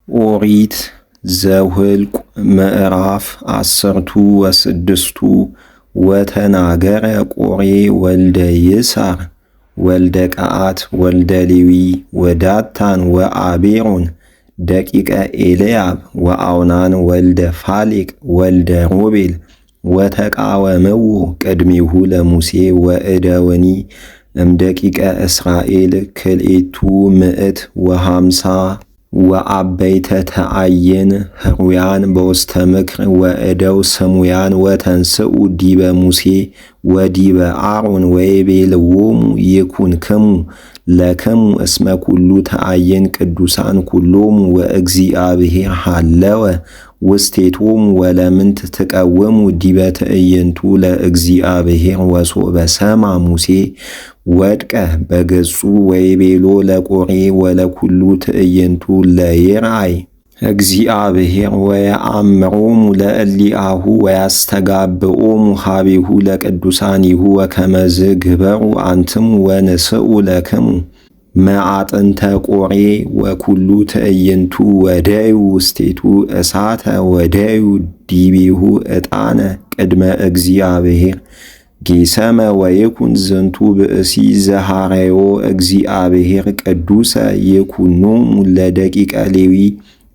ኦሪት ዘኍልቍ ምዕራፍ 16 ወተናገረ ቆሬ ወልደ ይስሐር ወልደ ቀዓት ወልደ ሌዊ ወዳታን ወአቤሮን ደቂቀ ኤልያብ ወአውናን ወልደ ፋሌቅ ወልደ ሮቤል ወተቃወምዎ ቅድሜሁ ለሙሴ ወእደወኒ እምደቂቀ እስራኤል ክልኤቱ ምዕት ወሃምሳ ወአበይተ ተአይን ሕሩያን በውስተ ምክር ወእደው ስሙያን ወተንስኡ ዲበ ሙሴ ወዲበ አሮን ወይቤልዎሙ ይኩንክሙ ለክሙ እስመ ኩሉ ተአይን ቅዱሳን ኩሎሙ ወእግዚአብሔር ሀለወ ውስቴቶሙ ወለምንት ትቀውሙ ዲበ ትዕይንቱ ለእግዚአብሔር ወሶበ ሰማ ሙሴ ወድቀ በገጹ ወይቤሎ ለቆሬ ወለኩሉ ትዕይንቱ ለይርአይ እግዚአብሔር ወየአምሮሙ ለእሊአሁ ወያስተጋብኦሙ ሀቤሁ ለቅዱሳኒሁ ወከመዝ ግበሩ አንትሙ ወንስኡ ለክሙ መዓጥንተ ቆሬ ወኩሉ ትዕይንቱ ወደዩ ውስቴቱ እሳተ ወደዩ ዲቤሁ ዕጣነ ቅድመ እግዚአብሔር ጌሰመ ወይኩን ዝንቱ ብእሲ ዘሐረዮ እግዚአብሔር ቅዱሰ ይኩኖሙ ለደቂቀ ሌዊ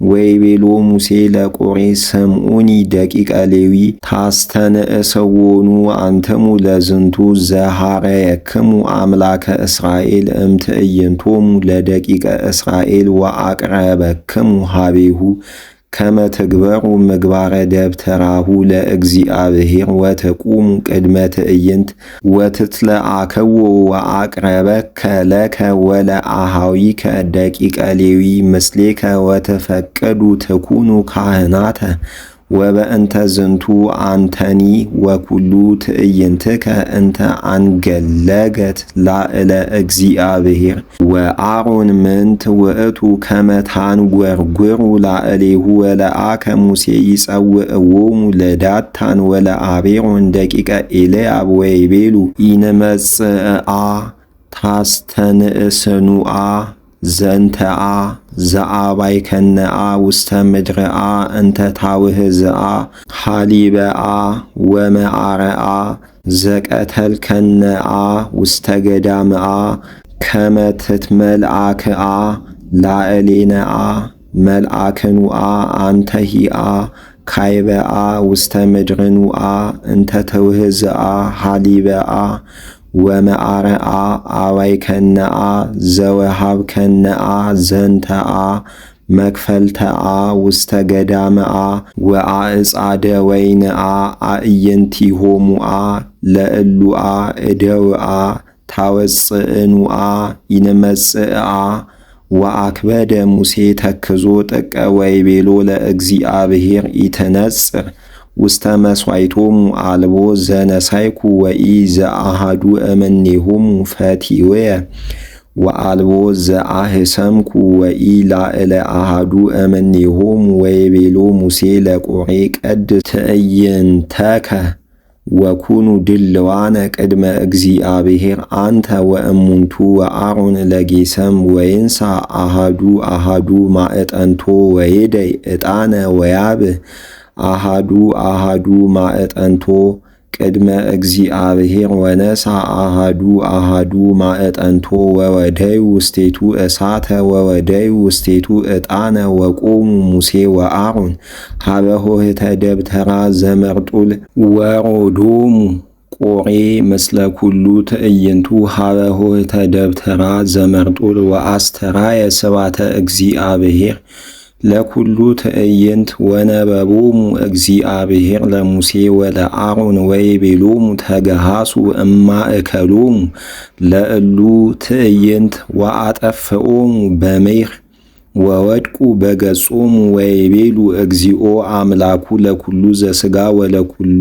ወይቤሎ ሙሴ ለቆሬ ስምዑኒ ደቂቀ ሌዊ ታስተንእስዎኑ አንትሙ ለዝንቱ ዘሐረየክሙ አምላከ እስራኤል እምትዕይንቶሙ ለደቂቀ እስራኤል ወአቅረበክሙ ሀቤሁ ከመ ትግበሩ ምግባረ ደብተራሁ ለእግዚአብሔር ወትቁሙ ቅድመ ትዕይንት ወትትለአክዎ ወአቅረበከ ለከ ወለአሃዊከ ደቂቀ ሌዊ ምስሌከ ወትፈቅዱ ትኩኑ ካህናተ ወበእንተ ዝንቱ አንተኒ ወኩሉ ትዕይንትከ እንተ አንገለገት ላዕለ እግዚአብሔር ወአሮን ምንት ውእቱ ከመ ታንጐርጕሩ ላዕሌሁ ወለአከ ሙሴ ይጸውዕዎሙ ለዳታን ወለአቤሮን ደቂቀ ኤልያብ ወይቤሉ ኢንመጽአ ታስተንእስኑአ ዘንተአ ዘአባይከነአ ውስተ ምድርአ እንተ ታውህዝአ ሐሊበአ ወመዓረአ ዘቀተልከነአ ውስተ ገዳምአ ከመ ትትመልአክአ ላዕሌነአ መልአክኑአ አንተሂአ ካይበአ ውስተ ምድርኑአ እንተ ተውህዝአ ሐሊበአ ወመዓረአ አባይከነአ ዘወሃብከነአ ዘንተአ መክፈልተአ ውስተ ገዳምአ ወአዕጻደ ወይንአ አዕይንቲሆሙአ ለእሉአ እደውአ ታወፅእኑአ ይንመጽአ ወአክበደ ሙሴ ተክዞ ጥቀ ወይቤሎ ለእግዚአብሔር ኢትነጽር ውስተ መሥዋዕቶሙ አልቦ ዘነሳይኩ ወኢ ዘአሃዱ እምኔሆሙ ፈቲውየ ወአልቦ ዘአህሰምኩ ወኢ ላዕለ አሃዱ እምኔሆሙ ወይቤሎ ሙሴ ለቆሬ ቀድስ ትዕይንተከ ወኩኑ ድልዋነ ቅድመ እግዚአብሔር አንተ ወእሙንቱ ወአሮን ለጌሰም ወይንሳ አሃዱ ማዕጠንቶ ወይደይ ዕጣነ ወያብህ አሃዱ ማዕጠንቶ ቅድመ እግዚአብሔር ወነሳ አሃዱ ማዕጠንቶ ወወደዩ ውስቴቱ እሳተ ወወደዩ ውስቴቱ ዕጣነ ወቆሙ ሙሴ ወአሮን ሀበ ኆኅተ ደብተራ ዘመርጡል ወሮዶሙ ቆሬ ምስለ ኩሉ ትዕይንቱ ሀበ ኆኅተ ደብተራ ዘመርጡል ወአስተራየ ስባተ እግዚአብሔር ለኩሉ ትዕይንት ወነበቦሙ እግዚአብሔር ለሙሴ ወለአሮን ወይቤሎሙ ተገሃሱ እማእከሎሙ ለእሉ ትዕይንት ወአጠፍኦሙ በሜህ ወወድቁ በገጾሙ ወይቤሉ እግዚኦ አምላኩ ለኩሉ ዘሥጋ ወለኩሉ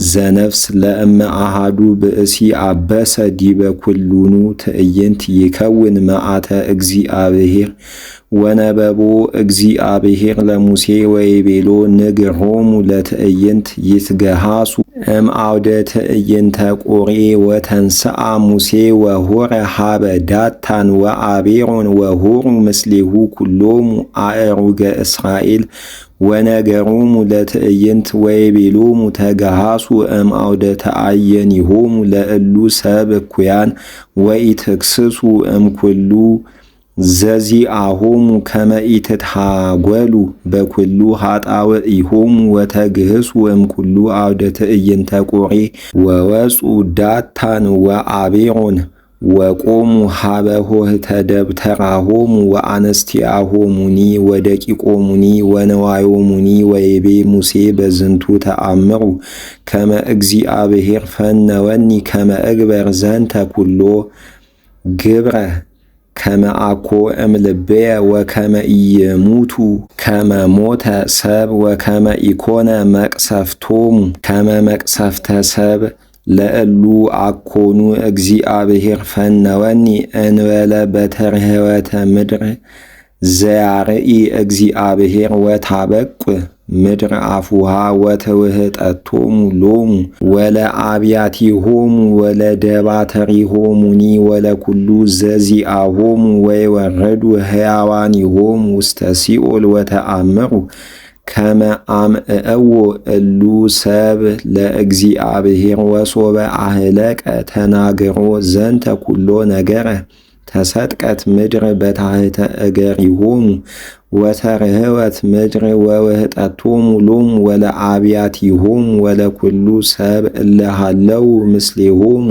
ዘነፍስ ለእመ አሃዱ ብእሲ አበሰ ዲበ ኩሉኑ ትዕይንት ይከውን መዓተ እግዚአብሔር ወነበቦ እግዚአብሔር ለሙሴ ወይቤሎ ንግሮሙ ለትዕይንት ይትገሃሱ እምአውደ ትዕይንተ ቆሬ ወተንስአ ሙሴ ወሆረ ሀበ ዳታን ወአቤሮን ወሆሩ ምስሌሁ ኩሎሙ አእሩገ እስራኤል ወነገሮሙ ለትዕይንት ወይቤሎሙ ተገሃሱ እምአውደ ተአየኒሆሙ ለእሉ ሰብ እኩያን ወኢትክስሱ እምኩሉ ዘዚአሆሙ ከመ ኢትትሃጐሉ በኩሉ ኃጣውኢሆሙ ወተግህሱ እምኩሉ አውደ ትዕይንተ ቆሬ ወወፁ ዳታን ወአቤሮን ወቆሙ ሀበ ሆህተ ደብተራሆሙ ወአንስቲያሆሙኒ ወደቂቆሙኒ ወነዋዮሙኒ ወይቤ ሙሴ በዝንቱ ተአምሩ ከመ እግዚአብሔር ፈነወኒ ከመ እግበር ዘንተ ኩሎ ግብረ ከመ አኮ እምልቤየ ወከመ ኢየሙቱ ከመ ሞተ ሰብ ወከመ ኢኮነ መቅሰፍቶሙ ከመ መቅሰፍተ ሰብ ለእሉ አኮኑ እግዚአብሔር ፈነወኒ እንበለ በተርህወተ ምድር ዘያርኢ እግዚአብሔር ወታበቁ ምድር አፉሃ ወተውህጠቶሙ ሎሙ ወለአብያቲሆሙ ወለደባተሪሆሙኒ ወለኩሉ ዘዚአሆሙ ወይወረዱ ሕያዋኒሆሙ ውስተ ሲኦል ወተአምሩ ከመ አምዕእዎ እሉ ሰብ ለእግዚአብሔር ወሶበ አህለቀ ተናገሮ ዘንተ ኩሎ ነገረ ተሰጥቀት ምድር በታሕተ እገሪሆሙ ወተርህወት ምድር ወውህጠቶሙ ሎሙ ወለአብያቲሆሙ ወለኩሉ ሰብ እለሃለው ምስሌሆሙ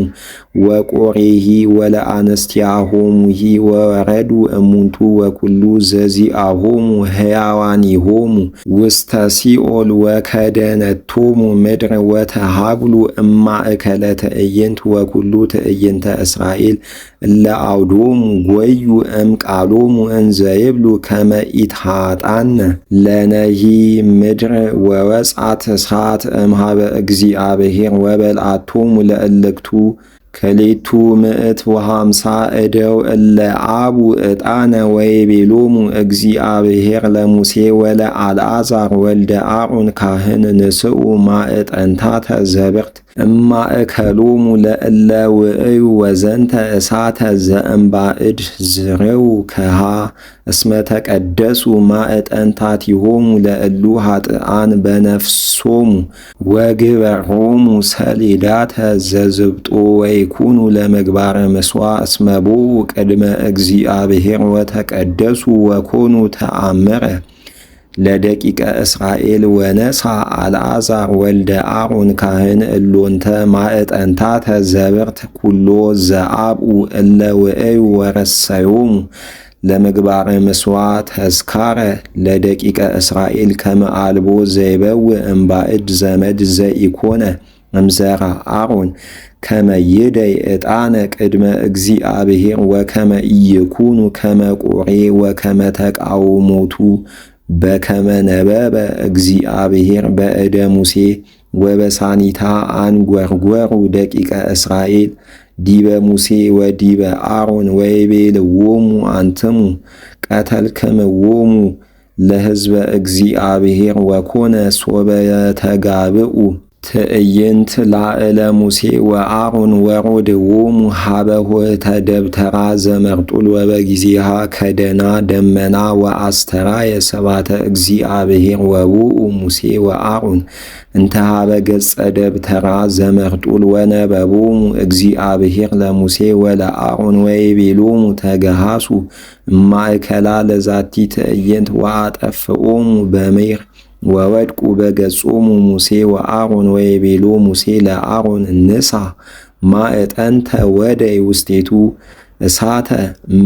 ወቆሬሂ ወለአንስቲያሆሙሂ ወወረዱ እሙንቱ ወኩሉ ዘዚአሆሙ ሕያዋኒሆሙ ውስተ ሲኦል ወከደነቶሙ ምድር ወተሃጉሉ እማእከለ ትዕይንት ወኩሉ ትዕይንተ እስራኤል እለ አውዶሙ ጐዩ እምቃሎሙ እንዘ ይብሉ ከመ ኢትሃጣነ ለነሂ ምድር ወወጻት እሳት እምኀበ እግዚአብሔር ወበልዓቶሙ ለእልክቱ ከሌቱ ምዕት ወሃምሳ እደው እለ አቡ ዕጣነ ወይቤሎሙ እግዚአብሔር ለሙሴ ወለአልዓዛር ወልደ አሮን ካህን ንስኡ ማዕጠንታተ ዘብርት እማእከሎሙ ለእለ ውእዩ ወዘንተ እሳተ ዘእምባእድ ዝርው ከሃ እስመ ተቀደሱ ማዕጠንታቲሆሙ ለእሉ ኃጥኣን በነፍሶሙ ወግበሮሙ ሰሌዳተ ዘዝብጦ ወይኩኑ ለምግባረ ምሥዋዕ እስመ ቦኡ ቅድመ እግዚአብሔር ወተቀደሱ ወኮኑ ተአምረ ለደቂቀ እስራኤል ወነሳ አልዓዛር ወልደ አሮን ካህን እሎንተ ማዕጠንታተ ዘብርት ኩሎ ዘአብኡ እለ ውእዩ ወረሰዮሙ ለምግባረ ምሥዋዕ ተዝካረ ለደቂቀ እስራኤል ከመ አልቦ ዘይበውእ እምባእድ ዘመድ ዘኢኮነ እምዘራ አሮን ከመ ይደይ ዕጣነ ቅድመ እግዚአብሔር ወከመ ኢይኩኑ ከመ ቆሬ ወከመ ተቃውሞቱ በከመ ነበበ እግዚአብሔር በእደ ሙሴ ወበሳኒታ አንጐርጐሩ ደቂቀ እስራኤል ዲበ ሙሴ ወዲበ አሮን ወይቤልዎሙ አንትሙ ቀተልክምዎሙ ለሕዝበ እግዚአብሔር ወኮነ ሶበ ተጋብኡ ትዕይንት ላዕለ ሙሴ ወአሮን ወሮድዎሙ ሀበ ሆህተ ደብተራ ዘመርጡል ወበጊዜሃ ከደና ደመና ወአስተርአየ ሰባተ እግዚአብሔር ወውኡ ሙሴ ወአሮን እንተ ሀበ ገጸ ደብተራ ዘመርጡል ወነበቦሙ እግዚአብሔር ለሙሴ ወለአሮን ወይቤሎሙ ተገሃሱ እማእከላ ለዛቲ ትዕይንት ወአጠፍኦሙ በሜር ወወድቁ በገጾሙ ሙሴ ወአሮን ወይቤሎ ሙሴ ለአሮን ንሳ ማዕጠንተ ወደይ ውስቴቱ እሳተ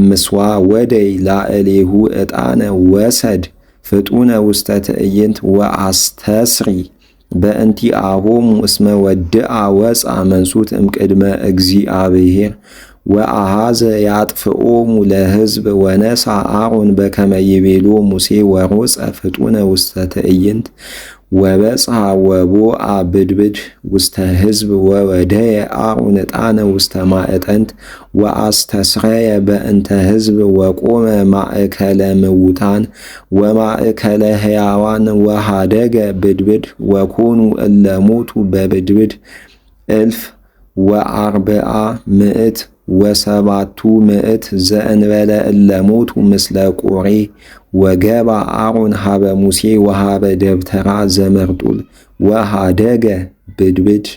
ምሥዋዕ ወደይ ላዕሌሁ ዕጣነ ወሰድ ፍጡነ ውስተ ትዕይንት ወአስተስሪ በእንቲአሆሙ እስመ ወድአ ወፃ መንሱት እምቅድመ እግዚአብሔር ወአሃዘ ያጥፍኦሙ ለሕዝብ ወነሳ አሮን በከመ ይቤሎ ሙሴ ወሮፀ ፍጡነ ውስተ ትዕይንት ወበጽሐ ወቦአ ብድብድ ውስተ ሕዝብ ወወደየ አርዑን ዕጣነ ውስተ ማዕጠንት ወአስተስረየ በእንተ ሕዝብ ወቆመ ማእከለ ምውታን ወማእከለ ሕያዋን ወሃደገ ብድብድ ወኮኑ እለ ሞቱ በብድብድ 1400 ወሰባቱ ምዕት ዘእንበለ እለ ሞቱ ምስለ ቆሬ ወገባ አሮን ሀበ ሙሴ ወሀበ ደብተራ ዘመርጡል ወሃደገ ብድብድ